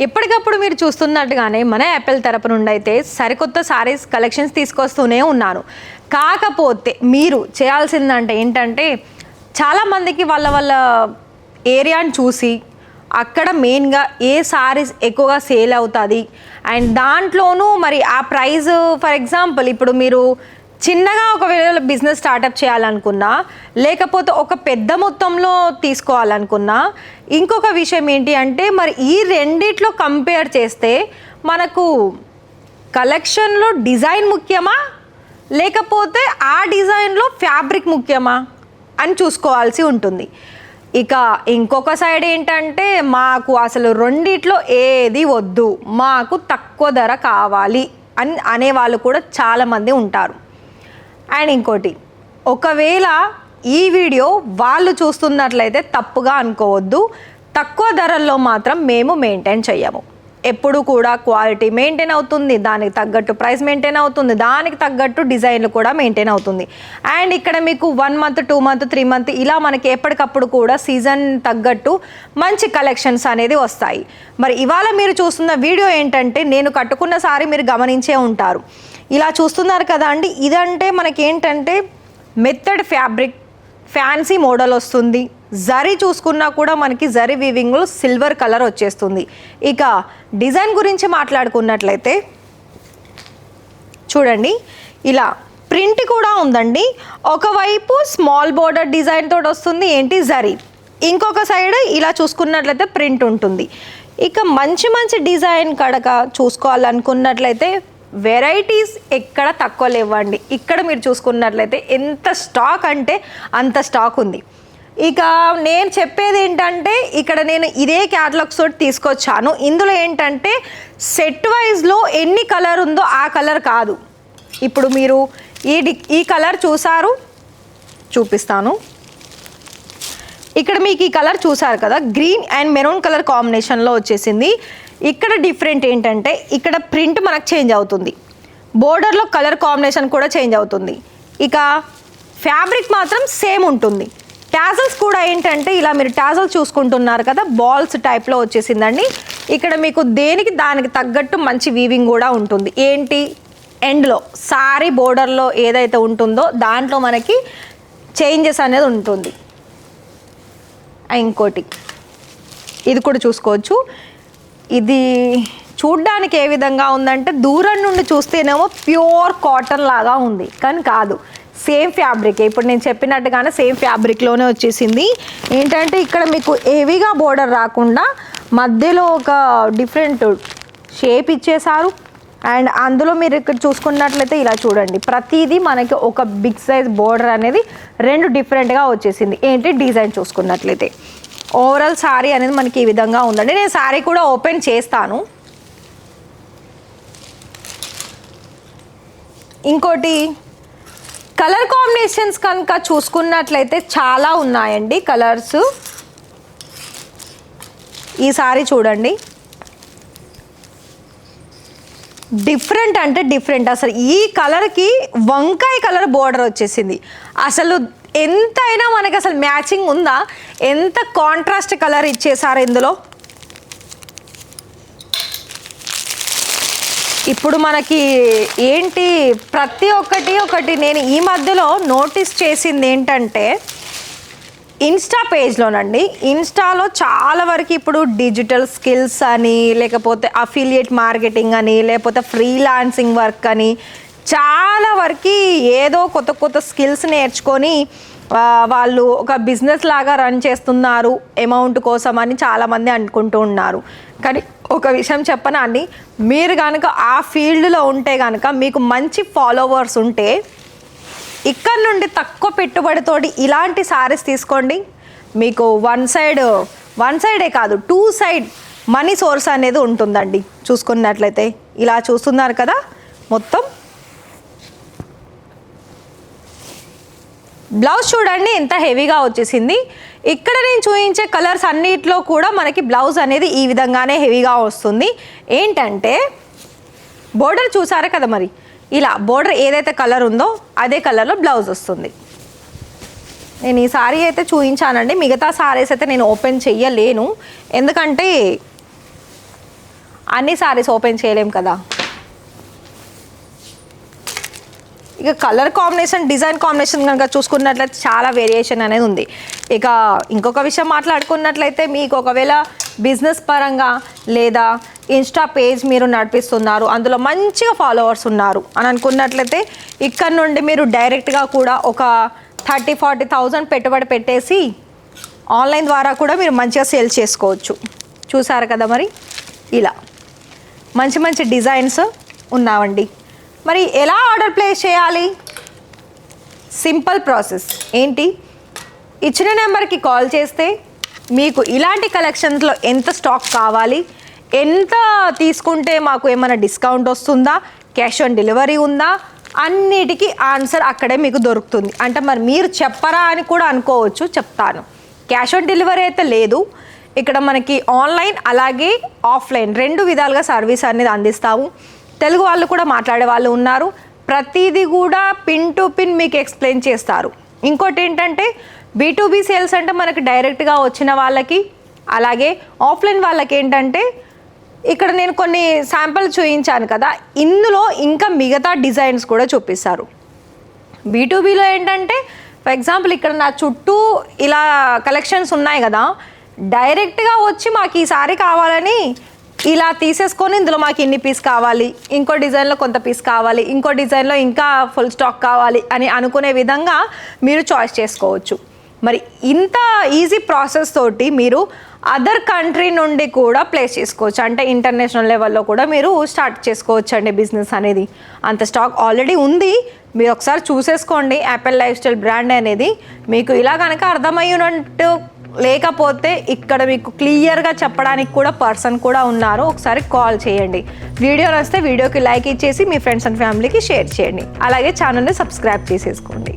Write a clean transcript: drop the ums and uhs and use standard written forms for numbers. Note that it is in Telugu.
ఎప్పటికప్పుడు మీరు చూస్తున్నట్టుగానే మన యాపిల్ తరపు నుండి అయితే సరికొత్త సారీస్ కలెక్షన్స్ తీసుకొస్తూనే ఉన్నాను. కాకపోతే మీరు చేయాల్సిందంటే ఏంటంటే చాలామందికి వాళ్ళ ఏరియాని చూసి అక్కడ మెయిన్గా ఏ సారీస్ ఎక్కువగా సేల్ అవుతుంది అండ్ దాంట్లోనూ మరి ఆ ప్రైస్ ఫర్ ఎగ్జాంపుల్ ఇప్పుడు మీరు చిన్నగా ఒకవేళ బిజినెస్ స్టార్టప్ చేయాలనుకున్నా లేకపోతే ఒక పెద్ద మొత్తంలో తీసుకోవాలనుకున్నా ఇంకొక విషయం ఏంటి అంటే మరి ఈ రెండిట్లో కంపేర్ చేస్తే మనకు కలెక్షన్లో డిజైన్ ముఖ్యమా లేకపోతే ఆ డిజైన్లో ఫ్యాబ్రిక్ ముఖ్యమా అని చూసుకోవాల్సి ఉంటుంది. ఇక ఇంకొక సైడ్ ఏంటంటే మాకు అసలు రెండిట్లో ఏది వద్దు, మాకు తక్కువ ధర కావాలి అని అనేవాళ్ళు కూడా చాలామంది ఉంటారు. అండ్ ఇంకోటి, ఒకవేళ ఈ వీడియో వాళ్ళు చూస్తున్నట్లయితే తప్పుగా అనుకోవద్దు. తక్కువ ధరల్లో మాత్రం మేము మెయింటైన్ చేయము. ఎప్పుడు కూడా క్వాలిటీ మెయింటైన్ అవుతుంది, దానికి తగ్గట్టు ప్రైస్ మెయింటైన్ అవుతుంది, దానికి తగ్గట్టు డిజైన్లు కూడా మెయింటైన్ అవుతుంది. అండ్ ఇక్కడ మీకు 1 మంత్ 2 మంత్ 3 మంత్ ఇలా మనకి ఎప్పటికప్పుడు కూడా సీజన్ తగ్గట్టు మంచి కలెక్షన్స్ అనేది వస్తాయి. మరి ఇవాళ మీరు చూస్తున్న వీడియో ఏంటంటే నేను కట్టుకున్న సారీ మీరు గమనించే ఉంటారు. ఇలా చూస్తున్నారు కదా అండి, ఇదంటే మనకి ఏంటంటే మెథడ్ ఫ్యాబ్రిక్ ఫ్యాన్సీ మోడల్ వస్తుంది. జరీ చూసుకున్నా కూడా మనకి జరీ వీవింగ్లో సిల్వర్ కలర్ వచ్చేస్తుంది. ఇక డిజైన్ గురించి మాట్లాడుకున్నట్లయితే చూడండి, ఇలా ప్రింట్ కూడా ఉందండి. ఒకవైపు స్మాల్ బోర్డర్ డిజైన్ తోటి వస్తుంది ఏంటి జరీ, ఇంకొక సైడ్ ఇలా చూసుకున్నట్లయితే ప్రింట్ ఉంటుంది. ఇక మంచి మంచి డిజైన్ కడక చూసుకోవాలనుకున్నట్లయితే వెరైటీస్ ఎక్కడ తక్కువ లేవండి. ఇక్కడ మీరు చూసుకున్నట్లయితే ఎంత స్టాక్ అంటే అంత స్టాక్ ఉంది. ఇక నేను చెప్పేది ఏంటంటే ఇక్కడ నేను ఇదే క్యాటలాగ్స్ తోటి తీసుకొచ్చాను. ఇందులో ఏంటంటే సెట్ వైజ్లో ఎన్ని కలర్ ఉందో ఆ కలర్ కాదు. ఇప్పుడు మీరు ఈ కలర్ చూసారు, చూపిస్తాను. ఇక్కడ మీకు ఈ కలర్ చూసారు కదా, గ్రీన్ అండ్ మెరూన్ కలర్ కాంబినేషన్లో వచ్చేసింది. ఇక్కడ డిఫరెంట్ ఏంటంటే ఇక్కడ ప్రింట్ మనకు చేంజ్ అవుతుంది, బోర్డర్లో కలర్ కాంబినేషన్ కూడా చేంజ్ అవుతుంది. ఇక ఫ్యాబ్రిక్ మాత్రం సేమ్ ఉంటుంది. టాజల్స్ కూడా ఏంటంటే ఇలా మీరు టాజల్స్ చూసుకుంటున్నారు కదా, బాల్స్ టైప్లో వచ్చేసిందండి. ఇక్కడ మీకు దానికి తగ్గట్టు మంచి వీవింగ్ కూడా ఉంటుంది. ఏంటి ఎండ్లో సారీ బోర్డర్లో ఏదైతే ఉంటుందో దాంట్లో మనకి చేంజెస్ అనేది ఉంటుంది. ఇంకోటి ఇది కూడా చూసుకోవచ్చు. ఇది చూడ్డానికి ఏ విధంగా ఉందంటే దూరం నుండి చూస్తేనేమో ప్యూర్ కాటన్ లాగా ఉంది, కానీ కాదు, సేమ్ ఫ్యాబ్రిక్. ఇప్పుడు నేను చెప్పినట్టుగానే సేమ్ ఫ్యాబ్రిక్లోనే వచ్చేసింది. ఏంటంటే ఇక్కడ మీకు హెవీగా బోర్డర్ రాకుండా మధ్యలో ఒక డిఫరెంట్ షేప్ ఇచ్చేసారు. అండ్ అందులో మీరు ఇక్కడ చూసుకున్నట్లయితే ఇలా చూడండి, ప్రతిదీ మనకి ఒక బిగ్ సైజ్ బోర్డర్ అనేది 2 డిఫరెంట్గా వచ్చేసింది. ఏంటి డిజైన్ చూసుకున్నట్లయితే ఓవరాల్ శారీ అనేది మనకి ఈ విధంగా ఉందండి. నేను శారీ కూడా ఓపెన్ చేస్తాను. ఇంకోటి కలర్ కాంబినేషన్స్ కనుక చూసుకున్నట్లయితే చాలా ఉన్నాయండి కలర్స్. ఈ శారీ చూడండి, డిఫరెంట్ అంటే డిఫరెంట్. అసలు ఈ కలర్కి వంకాయ కలర్ బోర్డర్ వచ్చేసింది. అసలు ఎంతైనా మనకి అసలు మ్యాచింగ్ ఉందా, ఎంత కాంట్రాస్ట్ కలర్ ఇచ్చేసారు ఇందులో. ఇప్పుడు మనకి ఏంటి ప్రతి ఒక్కటి నేను ఈ మధ్యలో నోటీస్ చేసింది ఏంటంటే ఇన్స్టా పేజ్లోనండి, ఇన్స్టాలో చాలా వరకు ఇప్పుడు డిజిటల్ స్కిల్స్ అని లేకపోతే అఫిలియేట్ మార్కెటింగ్ అని లేకపోతే ఫ్రీలాన్సింగ్ వర్క్ అని చాలా వరకు ఏదో కొత్త స్కిల్స్ నేర్చుకొని వాళ్ళు ఒక బిజినెస్ లాగా రన్ చేస్తున్నారు అమౌంట్ కోసం అని చాలామంది అనుకుంటూ ఉన్నారు. కానీ ఒక విషయం చెప్పనా అండి, మీరు కనుక ఆ ఫీల్డ్లో ఉంటే కనుక మీకు మంచి ఫాలోవర్స్ ఉంటే ఇక్కడ నుండి తక్కువ పెట్టుబడితోటి ఇలాంటి సారీస్ తీసుకోండి. మీకు వన్ సైడే కాదు 2 సైడ్ మనీ సోర్స్ అనేది ఉంటుందండి. చూసుకున్నట్లయితే ఇలా చూస్తున్నారు కదా, మొత్తం బ్లౌజ్ చూడండి ఎంత హెవీగా వచ్చేసింది. ఇక్కడ నేను చూపించే కలర్స్ అన్నిట్లో కూడా మనకి బ్లౌజ్ అనేది ఈ విధంగానే హెవీగా వస్తుంది. ఏంటంటే బోర్డర్ చూసారా కదా, మరి ఇలా బోర్డర్ ఏదైతే కలర్ ఉందో అదే కలర్లో బ్లౌజ్ వస్తుంది. నేను ఈ సారీ అయితే చూపించానండి, మిగతా సారీస్ అయితే నేను ఓపెన్ చెయ్యలేను, ఎందుకంటే అన్ని సారీస్ ఓపెన్ చేయలేం కదా. ఇక కలర్ కాంబినేషన్, డిజైన్ కాంబినేషన్ కనుక చూసుకున్నట్లయితే చాలా వేరియేషన్ అనేది ఉంది. ఇక ఇంకొక విషయం మాట్లాడుకున్నట్లయితే మీకు ఒకవేళ బిజినెస్ పరంగా లేదా ఇన్స్టా పేజ్ మీరు నడిపిస్తున్నారు, అందులో మంచిగా ఫాలోవర్స్ ఉన్నారు అని అనుకున్నట్లయితే ఇక్కడ నుండి మీరు డైరెక్ట్గా కూడా ఒక 30-40,000 పెట్టుబడి పెట్టేసి ఆన్లైన్ ద్వారా కూడా మీరు మంచిగా సేల్ చేసుకోవచ్చు. చూసారు కదా, మరి ఇలా మంచి మంచి డిజైన్స్ ఉన్నావండి. మరి ఎలా ఆర్డర్ ప్లేస్ చేయాలి? Simple process. ఏంటి, ఇచ్చిన నెంబర్కి కాల్ చేస్తే మీకు ఇలాంటి కలెక్షన్స్లో ఎంత స్టాక్ కావాలి, ఎంత తీసుకుంటే మాకు ఏమైనా డిస్కౌంట్ వస్తుందా, క్యాష్ ఆన్ డెలివరీ ఉందా, అన్నిటికీ ఆన్సర్ అక్కడే మీకు దొరుకుతుంది. అంటే మరి మీరు చెప్పరా అని కూడా అనుకోవచ్చు, చెప్తాను. క్యాష్ ఆన్ డెలివరీ అయితే లేదు. ఇక్కడ మనకి ఆన్లైన్ అలాగే ఆఫ్లైన్ 2 విధాలుగా సర్వీస్ అనేది అందిస్తాము. తెలుగు వాళ్ళు కూడా మాట్లాడే వాళ్ళు ఉన్నారు. ప్రతిదీ కూడా పిన్ టు పిన్ మీకు ఎక్స్ప్లెయిన్ చేస్తారు. ఇంకోటి ఏంటంటే B2B సేల్స్ అంటే మనకి డైరెక్ట్గా వచ్చిన వాళ్ళకి, అలాగే ఆఫ్లైన్ వాళ్ళకి ఏంటంటే ఇక్కడ నేను కొన్ని శాంపిల్ చూపించాను కదా, ఇందులో ఇంకా మిగతా డిజైన్స్ కూడా చూపిస్తారు. B2Bలో ఏంటంటే ఫర్ ఎగ్జాంపుల్ ఇక్కడ నా చుట్టూ ఇలా కలెక్షన్స్ ఉన్నాయి కదా, డైరెక్ట్గా వచ్చి మాకు ఈ సారీ కావాలని ఇలా తీసేసుకొని ఇందులో మాకు ఇన్ని పీస్ కావాలి, ఇంకో డిజైన్లో కొంత పీస్ కావాలి, ఇంకో డిజైన్లో ఇంకా ఫుల్ స్టాక్ కావాలి అని అనుకునే విధంగా మీరు చాయిస్ చేసుకోవచ్చు. మరి ఇంత ఈజీ ప్రాసెస్ తోటి మీరు అదర్ కంట్రీ నుండి కూడా ప్లేస్ చేసుకోవచ్చు. అంటే ఇంటర్నేషనల్ లెవెల్లో కూడా మీరు స్టార్ట్ చేసుకోవచ్చు అండి బిజినెస్ అనేది. అంత స్టాక్ ఆల్రెడీ ఉంది, మీరు ఒకసారి చూసేసుకోండి. యాపిల్ లైఫ్ స్టైల్ బ్రాండ్ అనేది మీకు ఇలా కనుక అర్థమయ్యినట్టు లేకపోతే ఇక్కడ మీకు క్లియర్గా చెప్పడానికి కూడా పర్సన్ కూడా ఉన్నారు, ఒకసారి కాల్ చేయండి. వీడియో నచ్చితే వీడియోకి లైక్ ఇచ్చేసి మీ ఫ్రెండ్స్ అండ్ ఫ్యామిలీకి షేర్ చేయండి. అలాగే ఛానల్ని సబ్స్క్రైబ్ చేసేసుకోండి.